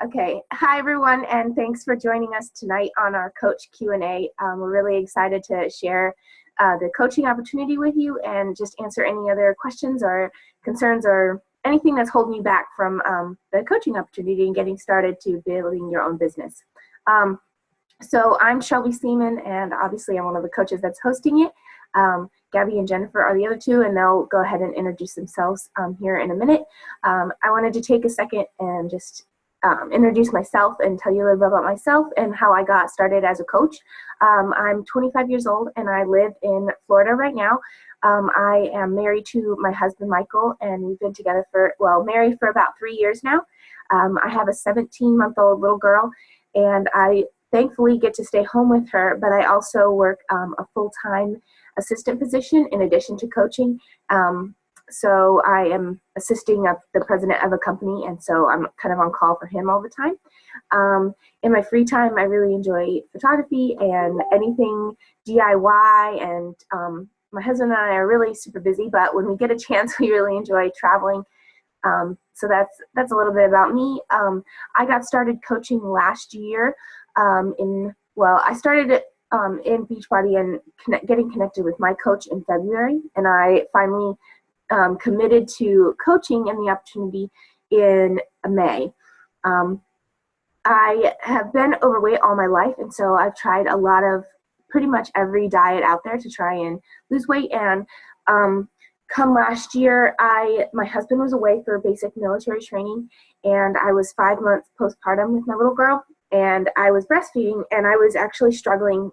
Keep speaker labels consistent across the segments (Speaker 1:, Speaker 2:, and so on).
Speaker 1: Okay. Hi, everyone, and thanks for joining us tonight on our Coach Q&A. We're really excited to share the coaching opportunity with you and just answer any other questions or concerns or anything that's holding you back from the coaching opportunity and getting started to building your own business. So I'm Shelby Seaman, and obviously I'm one of the coaches that's hosting it. Gabby and Jennifer are the other two, and they'll go ahead and introduce themselves here in a minute. I wanted to take a second and just introduce myself and tell you a little bit about myself and how I got started as a coach. I'm 25 years old and I live in Florida right now. I am married to my husband, Michael, and we've been together married for about 3 years now. I have a 17-month-old little girl, and I thankfully get to stay home with her, but I also work a full-time assistant position in addition to coaching. So I am assisting the president of a company, and so I'm kind of on call for him all the time. In my free time, I really enjoy photography and anything DIY, and my husband and I are really super busy, but when we get a chance, we really enjoy traveling. So that's a little bit about me. I got started coaching last year. I started in Beachbody and getting connected with my coach in February, and I finally committed to coaching and the opportunity in May. I have been overweight all my life, and so I've tried a lot of pretty much every diet out there to try and lose weight. And come last year, my husband was away for basic military training, and I was 5 months postpartum with my little girl, and I was breastfeeding, and I was actually struggling.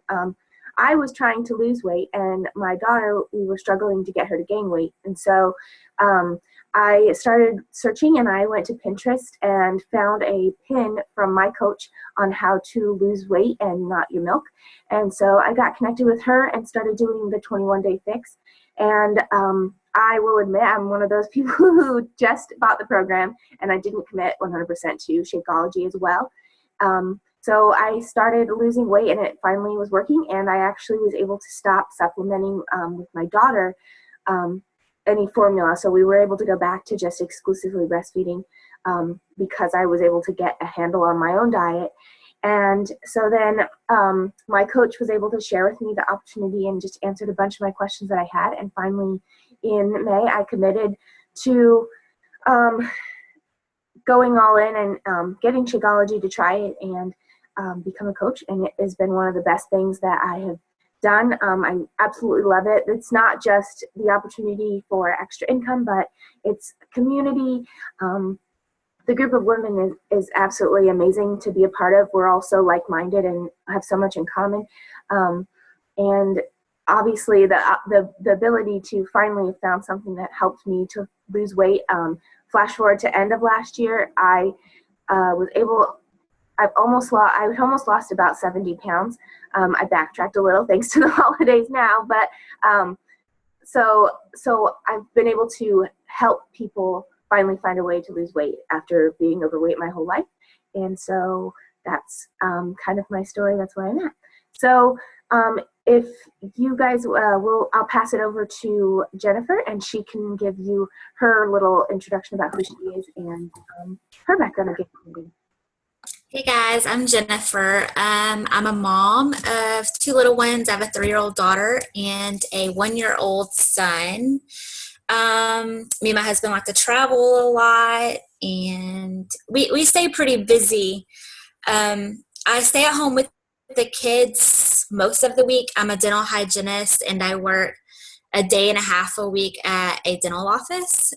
Speaker 1: I was trying to lose weight, and my daughter, we were struggling to get her to gain weight. And so I started searching, and I went to Pinterest and found a pin from my coach on how to lose weight and not your milk. And so I got connected with her and started doing the 21-day fix. And I will admit I'm one of those people who just bought the program, and I didn't commit 100% to Shakeology as well. So I started losing weight, and it finally was working, and I actually was able to stop supplementing with my daughter any formula. So we were able to go back to just exclusively breastfeeding because I was able to get a handle on my own diet. And so then my coach was able to share with me the opportunity and just answered a bunch of my questions that I had. And finally, in May, I committed to going all in and getting Shakeology to try it and become a coach. And it has been one of the best things that I have done. I absolutely love it. It's not just the opportunity for extra income, but it's community. The group of women is absolutely amazing to be a part of. We're all so like-minded and have so much in common. And obviously the ability to finally have found something that helped me to lose weight. Flash forward to end of last year, I almost lost about 70 pounds. I backtracked a little thanks to the holidays now, but so I've been able to help people finally find a way to lose weight after being overweight my whole life. And so that's kind of my story. That's where I'm at. So if you guys I'll pass it over to Jennifer, and she can give you her little introduction about who she is and her background in community.
Speaker 2: Hey guys, I'm Jennifer. I'm a mom of 2 little ones. I have a 3-year-old daughter and a 1-year-old son. Me and my husband like to travel a lot, and we stay pretty busy. I stay at home with the kids most of the week. I'm a dental hygienist, and I work a day and a half a week at a dental office.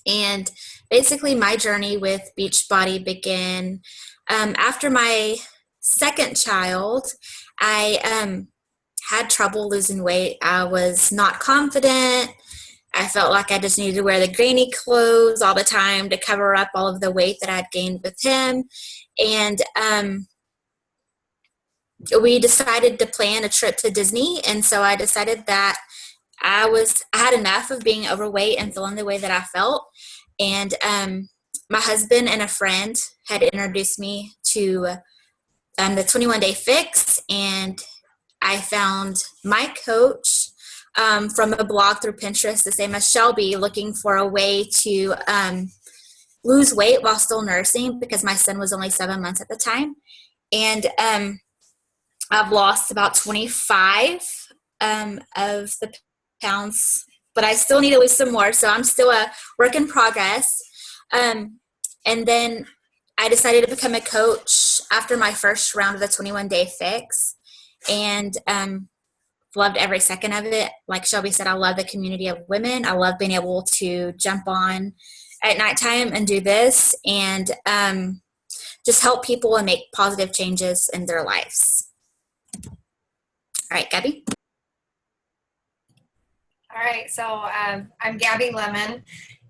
Speaker 2: And basically my journey with Beachbody began after my second child. I had trouble losing weight. I was not confident. I felt like I just needed to wear the granny clothes all the time to cover up all of the weight that I'd gained with him. And we decided to plan a trip to Disney. And so I decided that I had enough of being overweight and feeling the way that I felt. And my husband and a friend had introduced me to the 21-day fix, and I found my coach from a blog through Pinterest, the same as Shelby, looking for a way to lose weight while still nursing because my son was only 7 months at the time. And I've lost about 25 of the pounds, but I still need to lose some more. So I'm still a work in progress. And then I decided to become a coach after my first round of the 21-day fix, and loved every second of it. Like Shelby said, I love the community of women. I love being able to jump on at nighttime and do this and just help people and make positive changes in their lives. All right, Gabby.
Speaker 3: All right, so I'm Gabby Lemon,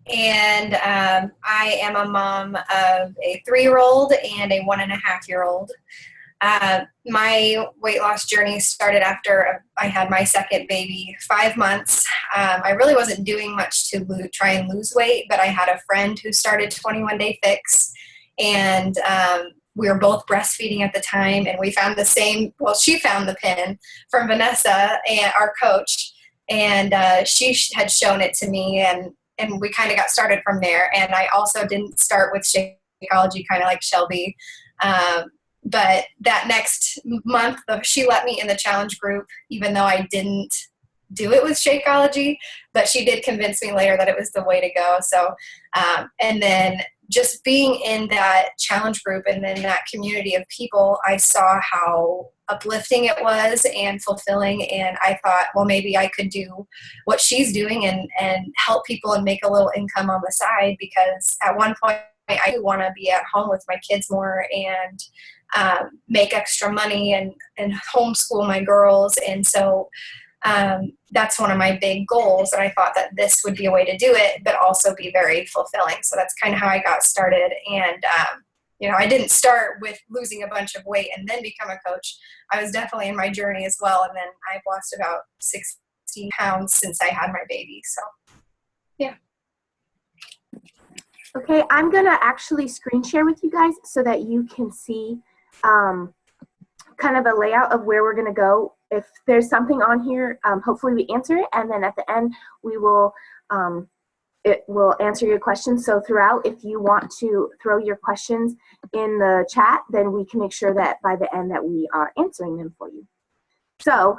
Speaker 3: and I am a mom of a 3-year-old and a 1.5-year-old. My weight loss journey started after I had my second baby, 5 months. I really wasn't doing much to try and lose weight, but I had a friend who started 21-day fix, and we were both breastfeeding at the time, and we found she found the pin from Vanessa, and our coach, and she had shown it to me, and we kind of got started from there. And I also didn't start with Shakeology, kind of like Shelby. But that next month, she let me in the challenge group, even though I didn't do it with Shakeology, but she did convince me later that it was the way to go. So, and then just being in that challenge group and then that community of people, I saw how uplifting it was and fulfilling. And I thought, well, maybe I could do what she's doing and help people and make a little income on the side, because at one point I do want to be at home with my kids more and make extra money and homeschool my girls. And so that's one of my big goals. And I thought that this would be a way to do it, but also be very fulfilling. So that's kind of how I got started. And, I didn't start with losing a bunch of weight and then become a coach. I was definitely in my journey as well. And then I've lost about 60 pounds since I had my baby. So, yeah.
Speaker 1: Okay, I'm going to actually screen share with you guys so that you can see kind of a layout of where we're going to go. If there's something on here, hopefully we answer it, and then at the end we will it will answer your questions. So throughout, if you want to throw your questions in the chat, then we can make sure that by the end that we are answering them for you. So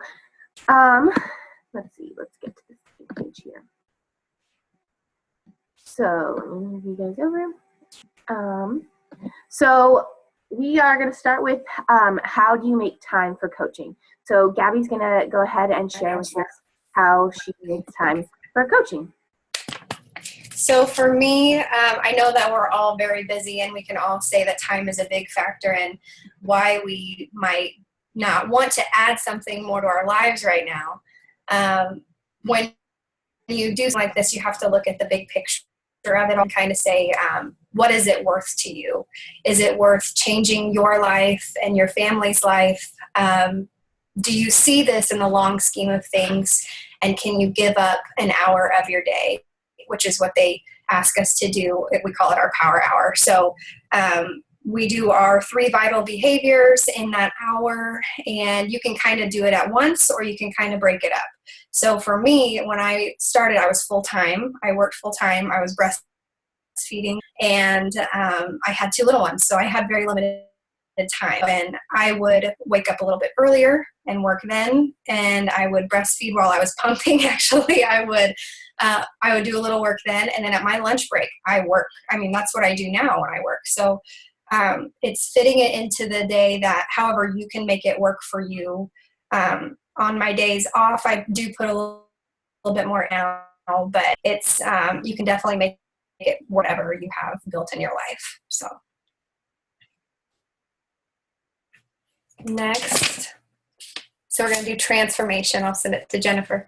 Speaker 1: let's see, let's get to this page here. So let me move you guys over. So we are going to start with how do you make time for coaching. So Gabby's going to go ahead and share with us how she makes time for coaching.
Speaker 3: So for me, I know that we're all very busy, and we can all say that time is a big factor in why we might not want to add something more to our lives right now. When you do something like this, you have to look at the big picture of it and kind of say, what is it worth to you? Is it worth changing your life and your family's life? Do you see this in the long scheme of things? And can you give up an hour of your day, which is what they ask us to do? We call it our power hour. So we do our 3 vital behaviors in that hour, and you can kind of do it at once or you can kind of break it up. So for me, when I started, I was full-time. I worked full-time. I was breastfeeding, and I had 2 little ones. So I had very limited time, and I would wake up a little bit earlier and work then, and I would breastfeed while I was pumping. Actually, I would do a little work then, and then at my lunch break I work. I mean, that's what I do now when I work. So it's fitting it into the day that however you can make it work for you. On my days off, I do put a little bit more now, but it's you can definitely make it whatever you have built in your life. So next, so we're going to do transformation. I'll send it to Jennifer.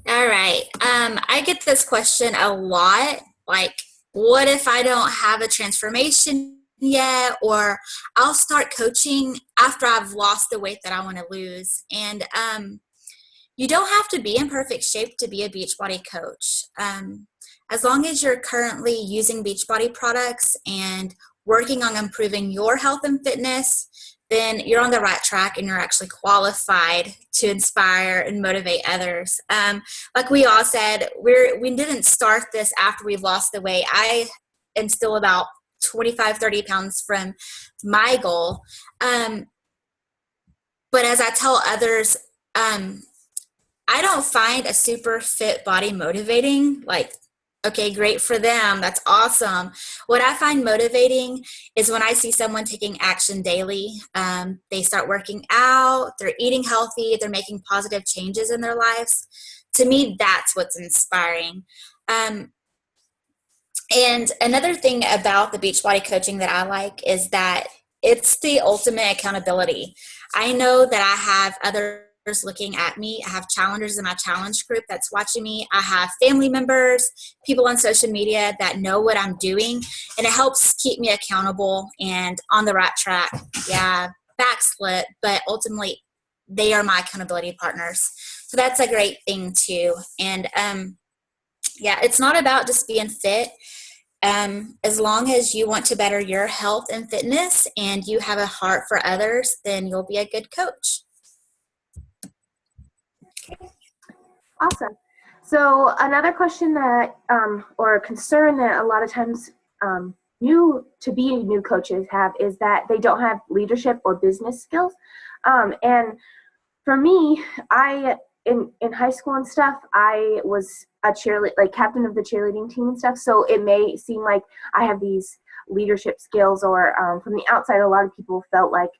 Speaker 2: All right. I get this question a lot, like, what if I don't have a transformation yet? Or I'll start coaching after I've lost the weight that I want to lose. And you don't have to be in perfect shape to be a Beachbody coach. As long as you're currently using Beachbody products and working on improving your health and fitness, then you're on the right track and you're actually qualified to inspire and motivate others. Like we all said, we didn't start this after we've lost the weight. I am still about 25, 30 pounds from my goal. But as I tell others, I don't find a super fit body motivating. Like, okay, great for them. That's awesome. What I find motivating is when I see someone taking action daily. They start working out, they're eating healthy, they're making positive changes in their lives. To me, that's what's inspiring. And another thing about the Beachbody coaching that I like is that it's the ultimate accountability. I know that I have others looking at me. I have challengers in my challenge group that's watching me. I have family members, people on social media that know what I'm doing, and it helps keep me accountable and on the right track. Yeah, backslid, but ultimately they are my accountability partners. So that's a great thing too. And yeah, it's not about just being fit. As long as you want to better your health and fitness and you have a heart for others, then you'll be a good coach.
Speaker 1: Awesome. So another question that, or a concern that a lot of times new coaches have is that they don't have leadership or business skills. And for me, in high school and stuff, I was a cheerleader, like captain of the cheerleading team and stuff. So it may seem like I have these leadership skills, or from the outside, a lot of people felt like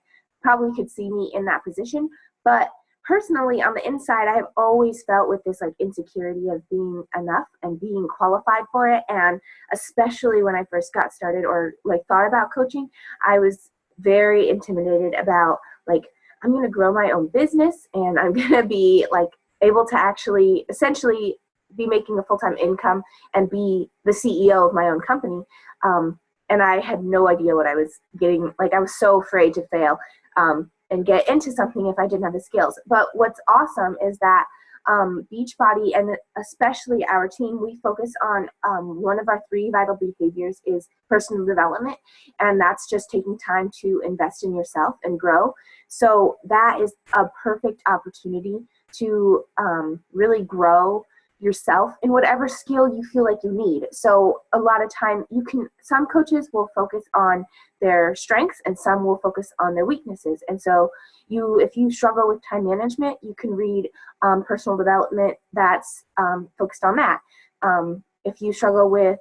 Speaker 1: probably could see me in that position. But personally, on the inside, I have always felt with this like insecurity of being enough and being qualified for it. And especially when I first got started or like thought about coaching, I was very intimidated about like, I'm going to grow my own business and I'm going to be like able to actually essentially be making a full-time income and be the CEO of my own company. And I had no idea what I was getting. Like I was so afraid to fail and get into something if I didn't have the skills. But what's awesome is that Beachbody, and especially our team, we focus on one of our 3 vital behaviors is personal development, and that's just taking time to invest in yourself and grow. So that is a perfect opportunity to really grow yourself in whatever skill you feel like you need. So a lot of time some coaches will focus on their strengths and some will focus on their weaknesses. And so if you struggle with time management, you can read personal development that's focused on that. If you struggle with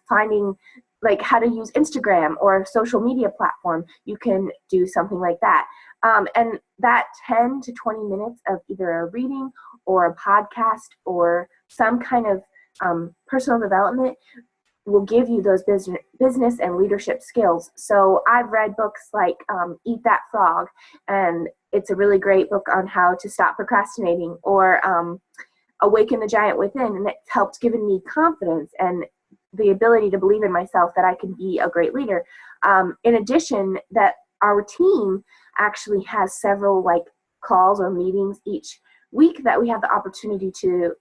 Speaker 1: finding like how to use Instagram or a social media platform, you can do something like that. And that 10 to 20 minutes of either a reading or a podcast or some kind of personal development will give you those business and leadership skills. So I've read books like Eat That Frog, and it's a really great book on how to stop procrastinating, or Awaken the Giant Within, and it's helped given me confidence and the ability to believe in myself that I can be a great leader. In addition, that our team actually has several like calls or meetings each week that we have the opportunity to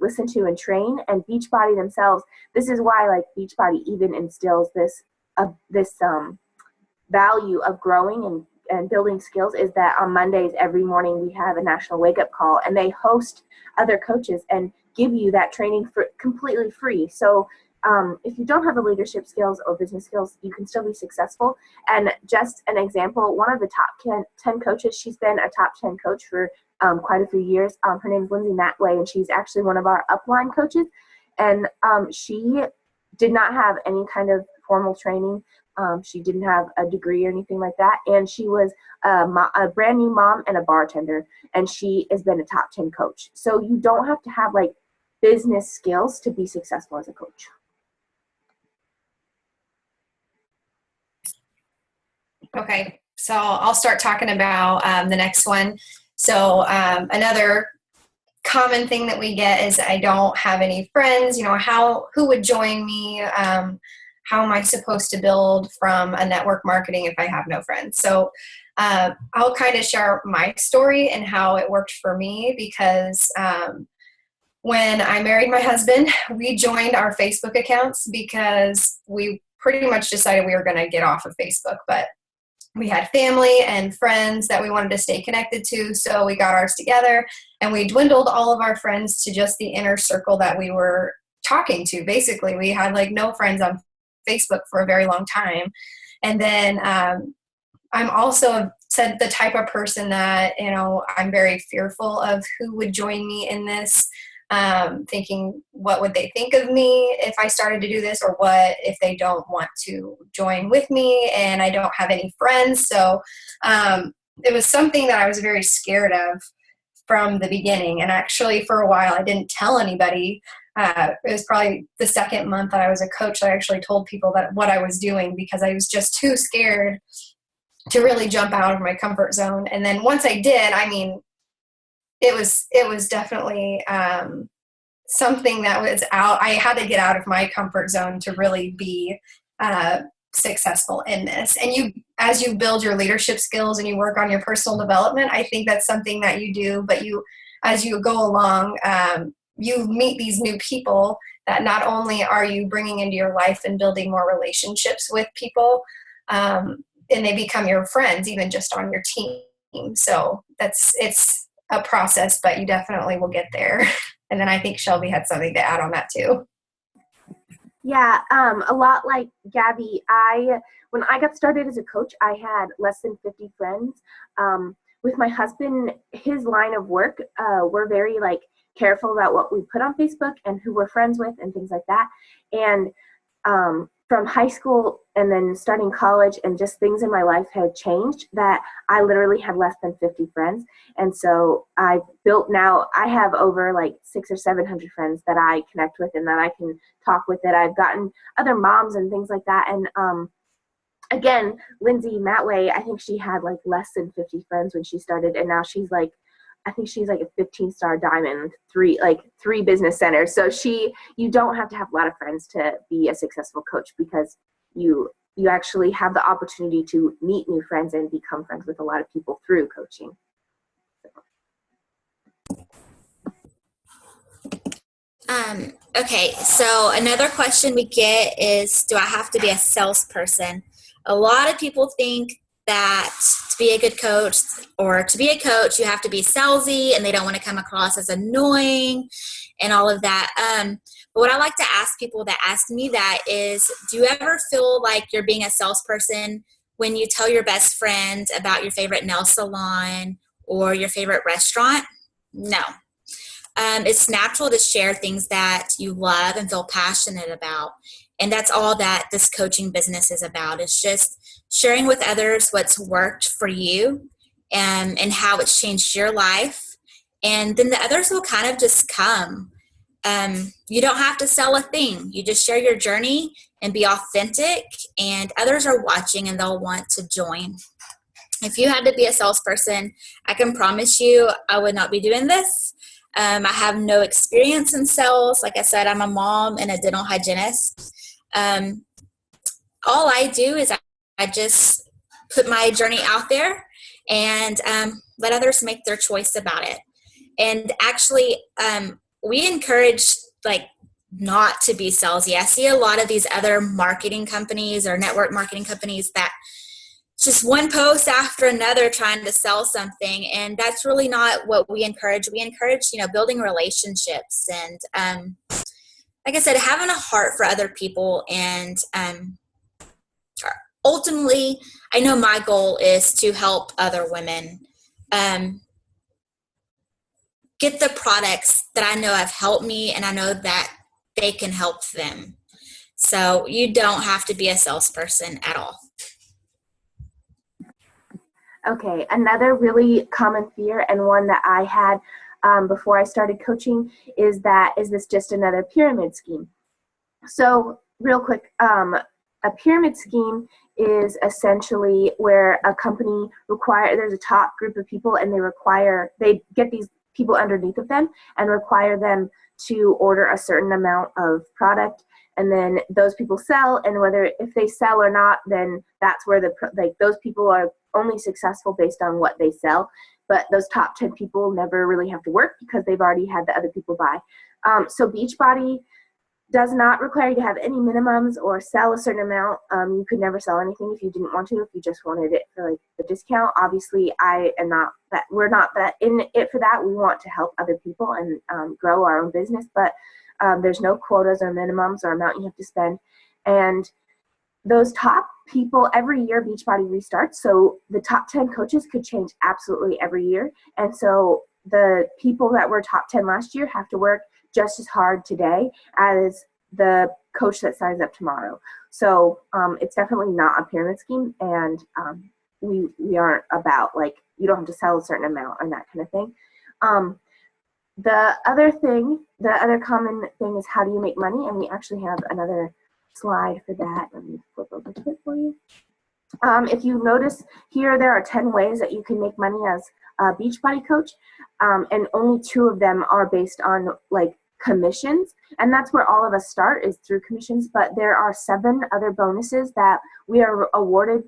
Speaker 1: listen to and train. And Beachbody themselves, this is why like Beachbody even instills this value of growing and building skills, is that on Mondays every morning we have a national wake up call, and they host other coaches and give you that training for completely free. So if you don't have the leadership skills or business skills, you can still be successful. And just an example, one of the top 10 coaches, she's been a top 10 coach for quite a few years. Her name is Lindsay Matway, and she's actually one of our upline coaches. And she did not have any kind of formal training. She didn't have a degree or anything like that. And she was a brand new mom and a bartender, and she has been a top 10 coach. So you don't have to have like business skills to be successful as a coach.
Speaker 3: Okay, so I'll start talking about the next one. So another common thing that we get is I don't have any friends. You know, who would join me? How am I supposed to build from a network marketing if I have no friends? So I'll kind of share my story and how it worked for me, because when I married my husband, we joined our Facebook accounts because we pretty much decided we were going to get off of Facebook. But we had family and friends that we wanted to stay connected to. So we got ours together, and we dwindled all of our friends to just the inner circle that we were talking to. Basically, we had like no friends on Facebook for a very long time. And then I'm also said the type of person that, I'm very fearful of who would join me in this, thinking what would they think of me if I started to do this, or what if they don't want to join with me and I don't have any friends. So it was something that I was very scared of from the beginning. And actually for a while I didn't tell anybody. It was probably the second month that I was a coach that I actually told people that what I was doing, because I was just too scared to really jump out of my comfort zone. And then once I did, I mean, it was definitely something that was out. I had to get out of my comfort zone to really be successful in this. And as you build your leadership skills and you work on your personal development, I think that's something that you do, but as you go along, you meet these new people that not only are you bringing into your life and building more relationships with people, and they become your friends, even just on your team. So it's a process, but you definitely will get there. And then I think Shelby had something to add on that too.
Speaker 1: Yeah, a lot like Gabby. When I got started as a coach, I had less than 50 friends. With my husband, his line of work, we're very careful about what we put on Facebook and who we're friends with and things like that. And from high school and then starting college, and just things in my life had changed that I literally had less than 50 friends. And so I have over 600 or 700 friends that I connect with and that I can talk with, that I've gotten other moms and things like that. And again, Lindsay Matway, I think she had less than 50 friends when she started, and now she's I think she's a 15-star diamond, three business centers. So you don't have to have a lot of friends to be a successful coach, because you actually have the opportunity to meet new friends and become friends with a lot of people through coaching.
Speaker 2: Okay, so another question we get is, do I have to be a salesperson? A lot of people think that to be a good coach, or to be a coach, you have to be salesy, and they don't want to come across as annoying and all of that. But what I like to ask people that ask me that is, do you ever feel like you're being a salesperson when you tell your best friend about your favorite nail salon or your favorite restaurant? No. It's natural to share things that you love and feel passionate about. And that's all that this coaching business is about. It's just sharing with others what's worked for you and how it's changed your life. And then the others will kind of just come. You don't have to sell a thing. You just share your journey and be authentic, and others are watching and they'll want to join. If you had to be a salesperson, I can promise you I would not be doing this. I have no experience in sales. Like I said, I'm a mom and a dental hygienist. All I do is I just put my journey out there and let others make their choice about it. And actually, we encourage not to be salesy. I see a lot of these other marketing companies or network marketing companies that just one post after another trying to sell something, and that's really not what we encourage. We encourage, building relationships and, like I said, having a heart for other people. And ultimately, I know my goal is to help other women get the products that I know have helped me, and I know that they can help them. So you don't have to be a salesperson at all.
Speaker 1: Okay, another really common fear, and one that I had before I started coaching, is this just another pyramid scheme? So real quick, a pyramid scheme is essentially where a company there's a top group of people, and they get these people underneath of them and require them to order a certain amount of product, and then those people sell, and if they sell or not, then that's where those people are only successful based on what they sell. But those top 10 people never really have to work because they've already had the other people buy. So Beachbody does not require you to have any minimums or sell a certain amount. You could never sell anything if you didn't want to, if you just wanted it for like the discount. Obviously, we're not that in it for that. We want to help other people and grow our own business, but there's no quotas or minimums or amount you have to spend. And those top people, every year Beachbody restarts. So the top 10 coaches could change absolutely every year. And so the people that were top 10 last year have to work just as hard today as the coach that signs up tomorrow. So it's definitely not a pyramid scheme, and we aren't about like you don't have to sell a certain amount and that kind of thing. The other common thing is how do you make money, and we actually have another slide for that. Let me flip over to it for you. If you notice here, there are 10 ways that you can make money as a Beachbody coach, and only 2 of them are based on like commissions, and that's where all of us start, is through commissions. But there are 7 other bonuses that we are awarded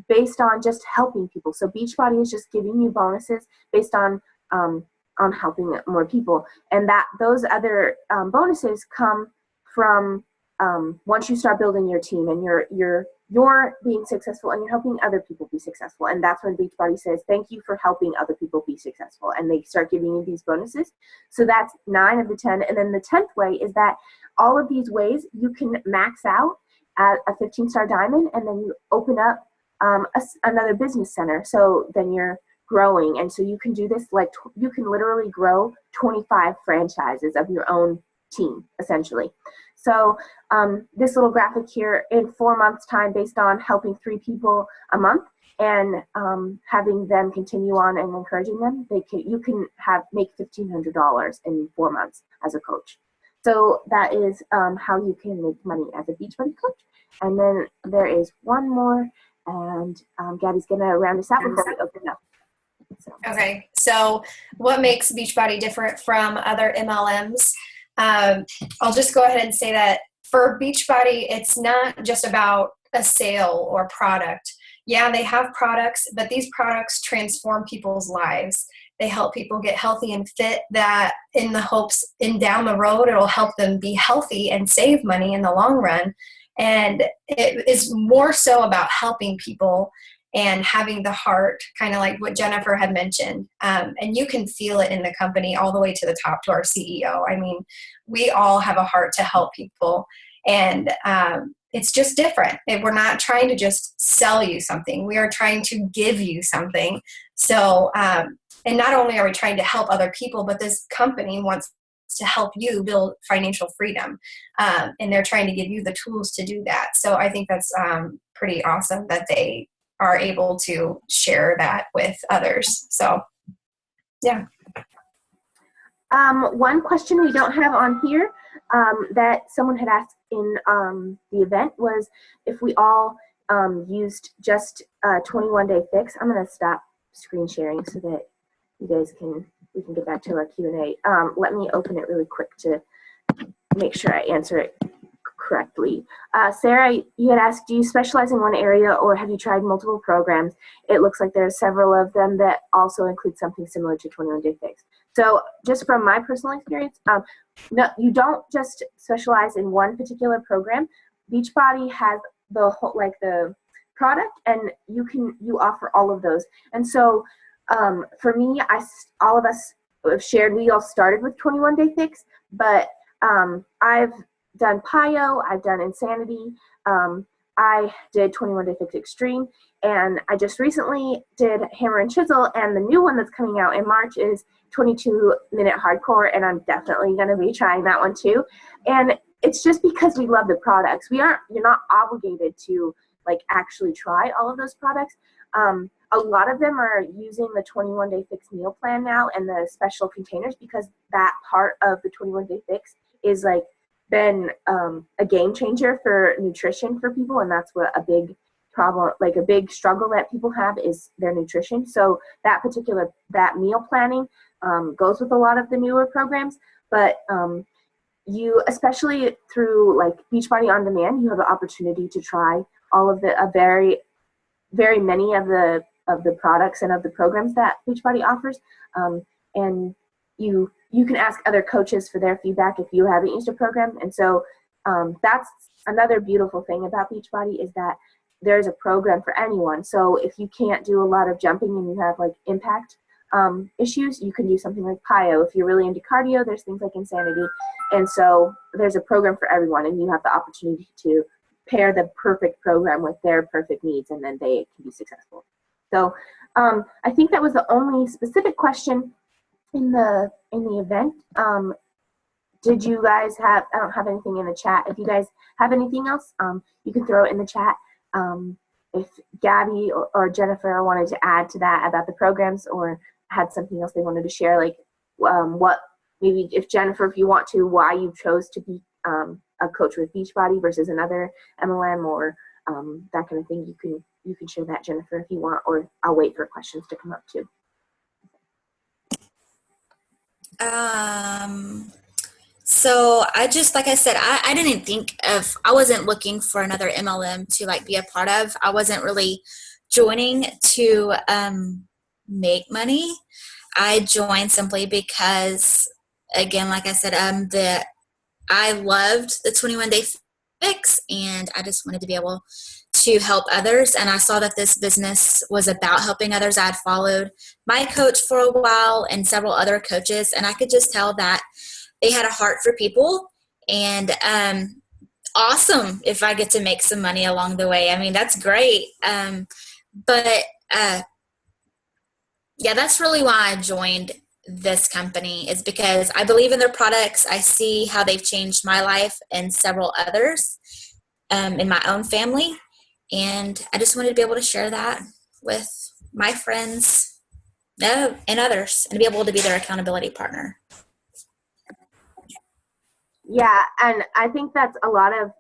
Speaker 1: based on just helping people. So Beachbody is just giving you bonuses based on helping more people, and that those other bonuses come from once you start building your team and you're being successful and you're helping other people be successful. And that's when Beachbody says, thank you for helping other people be successful. And they start giving you these bonuses. So that's 9 of the 10. And then the 10th way is that all of these ways you can max out at a 15-star diamond, and then you open up another business center. So then you're growing. And so you can do this, like you can literally grow 25 franchises of your own team, essentially. So this little graphic here, in 4 months time, based on helping 3 people a month and having them continue on and encouraging them, you can make $1,500 in 4 months as a coach. So that is how you can make money as a Beachbody coach. And then there is one more, and Gabby's gonna round us out before we open up.
Speaker 3: Okay, so what makes Beachbody different from other MLMs? I'll just go ahead and say that for Beachbody, it's not just about a sale or product. Yeah, they have products, but these products transform people's lives. They help people get healthy and fit, that in the hopes down the road, it'll help them be healthy and save money in the long run. And it is more so about helping people and having the heart, kind of like what Jennifer had mentioned. And you can feel it in the company all the way to the top, to our CEO. I mean, we all have a heart to help people. And it's just different. We're not trying to just sell you something. We are trying to give you something. So, and not only are we trying to help other people, but this company wants to help you build financial freedom. And they're trying to give you the tools to do that. So I think that's pretty awesome that they are able to share that with others. So, yeah.
Speaker 1: One question we don't have on here that someone had asked in the event was if we all used just a 21-day fix. I'm going to stop screen sharing so that you guys we can get back to our Q&A. Let me open it really quick to make sure I answer it correctly. Sarah, you had asked, do you specialize in one area or have you tried multiple programs? It looks like there are several of them that also include something similar to 21-day fix. So just from my personal experience, no, you don't just specialize in one particular program. Beachbody has the whole, like the product, and you offer all of those. And so for me, all of us have shared, we all started with 21-day fix, but I've done PIO, I've done Insanity, I did 21-day fix extreme, and I just recently did hammer and chisel, and the new one that's coming out in March is 22-minute hardcore, and I'm definitely going to be trying that one too. And it's just because we love the products. You're not obligated to like actually try all of those products. A lot of them are using the 21-day fix meal plan now and the special containers, because that part of the 21-day fix is like been a game changer for nutrition for people, and that's what a big problem, like a big struggle that people have, is their nutrition. So that meal planning goes with a lot of the newer programs, but you, especially through like Beachbody On Demand, you have the opportunity to try all of the very, very many of the products and of the programs that Beachbody offers, and you can ask other coaches for their feedback if you haven't used a program. And so that's another beautiful thing about Beachbody is that there's a program for anyone. So if you can't do a lot of jumping and you have like impact issues, you can do something like PIO. If you're really into cardio, there's things like Insanity. And so there's a program for everyone, and you have the opportunity to pair the perfect program with their perfect needs, and then they can be successful. So I think that was the only specific question in the event. Did you guys have, I don't have anything in the chat. If you guys have anything else, you can throw it in the chat. If Gabby or Jennifer wanted to add to that about the programs or had something else they wanted to share, like what, maybe if Jennifer, if you want to, why you chose to be a coach with Beachbody versus another MLM or that kind of thing, you can share that, Jennifer, if you want, or I'll wait for questions to come up too.
Speaker 2: So I just, like I said, I didn't think of, I wasn't looking for another MLM to like be a part of. I wasn't really joining to make money. I joined simply because, again, like I said, I loved the 21-day fix, and I just wanted to be able to help others. And I saw that this business was about helping others. I had followed my coach for a while and several other coaches, and I could just tell that they had a heart for people. And awesome if I get to make some money along the way. I mean, that's great. But yeah, that's really why I joined this company, is because I believe in their products. I see how they've changed my life and several others in my own family. And I just wanted to be able to share that with my friends and others, and to be able to be their accountability partner.
Speaker 1: Yeah, and I think that's a lot of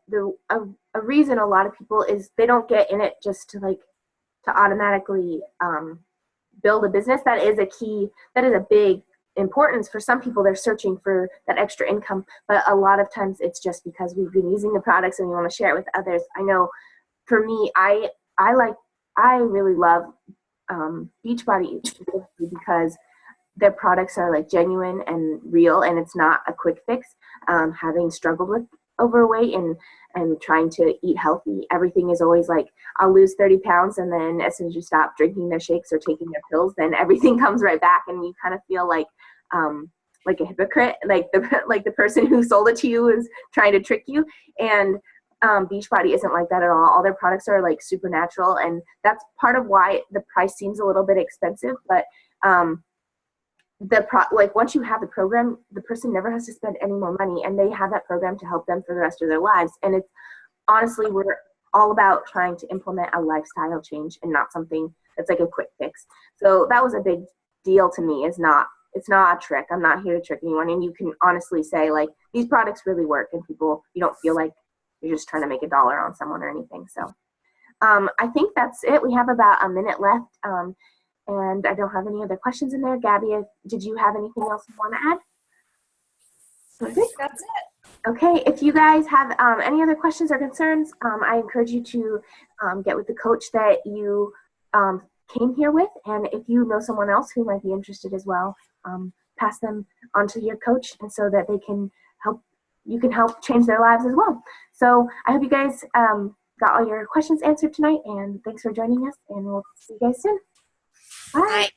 Speaker 1: a reason a lot of people is they don't get in it just to automatically build a business. That is a key, that is a big importance for some people. They're searching for that extra income, but a lot of times it's just because we've been using the products and we want to share it with others. I know for me, I really love Beachbody because their products are like genuine and real, and it's not a quick fix. Having struggled with overweight and trying to eat healthy, everything is always like, I'll lose 30 pounds, and then as soon as you stop drinking their shakes or taking their pills, then everything comes right back, and you kind of feel like a hypocrite, like the person who sold it to you is trying to trick you. And Beachbody isn't like that at all. All their products are like supernatural, and that's part of why the price seems a little bit expensive, but once you have the program, the person never has to spend any more money, and they have that program to help them for the rest of their lives. And it's honestly, we're all about trying to implement a lifestyle change and not something that's like a quick fix. So that was a big deal to me. It's not a trick. I'm not here to trick anyone. And you can honestly say, like, these products really work, and you don't feel like you're just trying to make $1 on someone or anything. So I think that's it. We have about a minute left. And I don't have any other questions in there. Gabby, did you have anything else you want to add? Perfect.
Speaker 3: That's it.
Speaker 1: Okay, if you guys have any other questions or concerns, I encourage you to get with the coach that you came here with. And if you know someone else who might be interested as well, pass them on to your coach, and so that you can help change their lives as well. So I hope you guys got all your questions answered tonight, and thanks for joining us, and we'll see you guys soon. Bye.
Speaker 2: Bye.